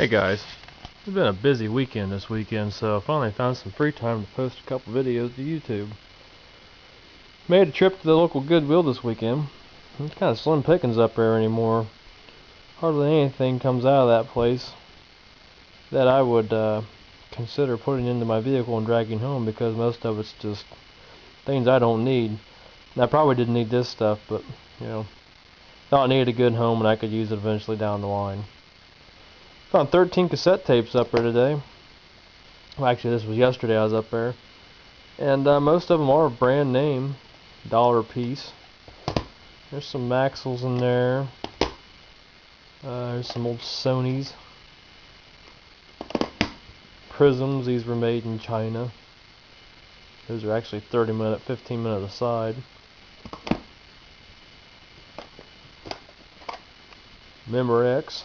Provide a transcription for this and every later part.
Hey guys, it's been a busy weekend this weekend, so I finally found some free time to post a couple videos to YouTube. Made a trip to the local Goodwill this weekend. It's kind of slim pickings up there anymore. Hardly anything comes out of that place that I would consider putting into my vehicle and dragging home, because most of it's just things I don't need. And I probably didn't need this stuff, but thought I needed a good home and I could use it eventually down the line. Found 13 cassette tapes up there today. Well, actually, this was yesterday I was up there. And most of them are brand name, $1 a piece. There's some Maxells in there. There's some old Sonys. Prisms, these were made in China. Those are actually 30-minute, 15-minute aside. Memorex.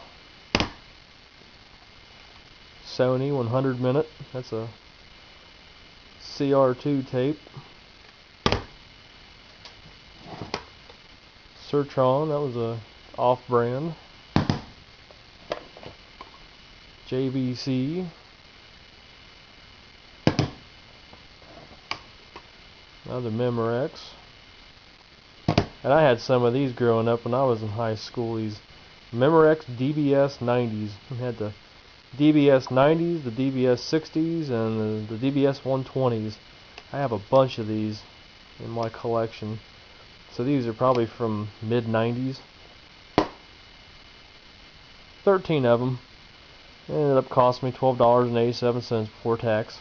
Sony 100-minute. That's a CR2 tape. Sertron, that was a off-brand. JVC. Another Memorex. And I had some of these growing up when I was in high school. These Memorex DBS 90s. We had the DBS 90s, the DBS 60s, and the DBS 120s. I have a bunch of these in my collection. So these are probably from mid-90s. 13 of them. It ended up costing me $12.87 before tax.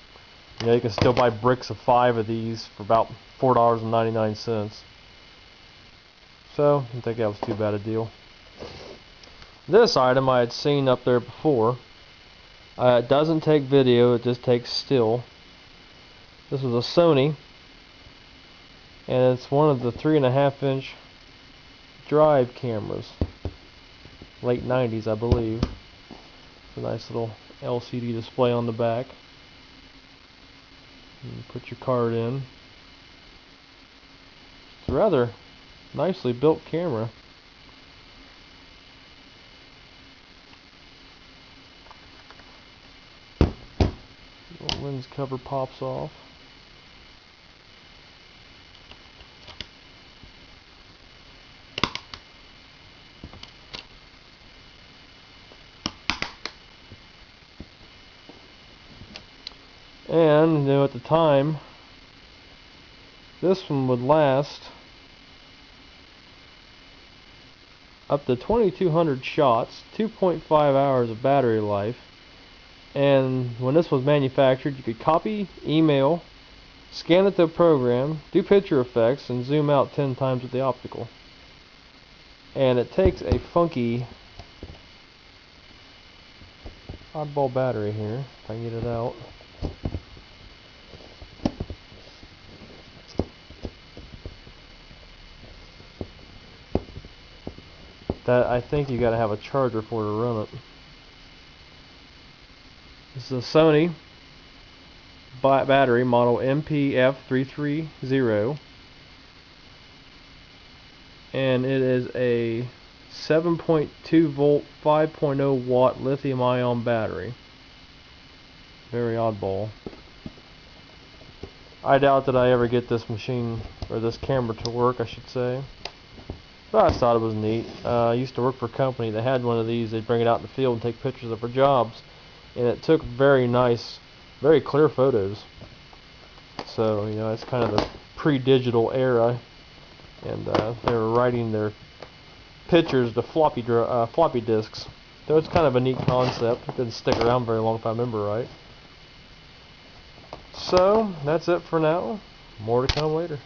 You can still buy bricks of 5 of these for about $4.99. So, I didn't think that was too bad a deal. This item I had seen up there before. It doesn't take video, it just takes still. This was a Sony, and it's one of the 3.5-inch drive cameras. Late 90s, I believe. It's a nice little LCD display on the back. You put your card in. It's a rather nicely built camera. The lens cover pops off. And at the time, this one would last up to 2,200 shots, 2.5 hours of battery life. And when this was manufactured, you could copy, email, scan it to a program, do picture effects, and zoom out 10 times with the optical. And it takes a funky oddball battery here, if I can get it out. That I think you gotta have a charger for to run it. This is a Sony battery model MPF330, and it is a 7.2 volt 5.0 watt lithium ion battery. Very oddball. I doubt that I ever get this machine, or this camera, to work, I should say. But I thought it was neat. I used to work for a company that had one of these. They'd bring it out in the field and take pictures of our jobs. And it took very nice, very clear photos. So, it's kind of the pre-digital era. And they were writing their pictures to floppy disks. So it's kind of a neat concept. It didn't stick around very long if I remember right. So, that's it for now. More to come later.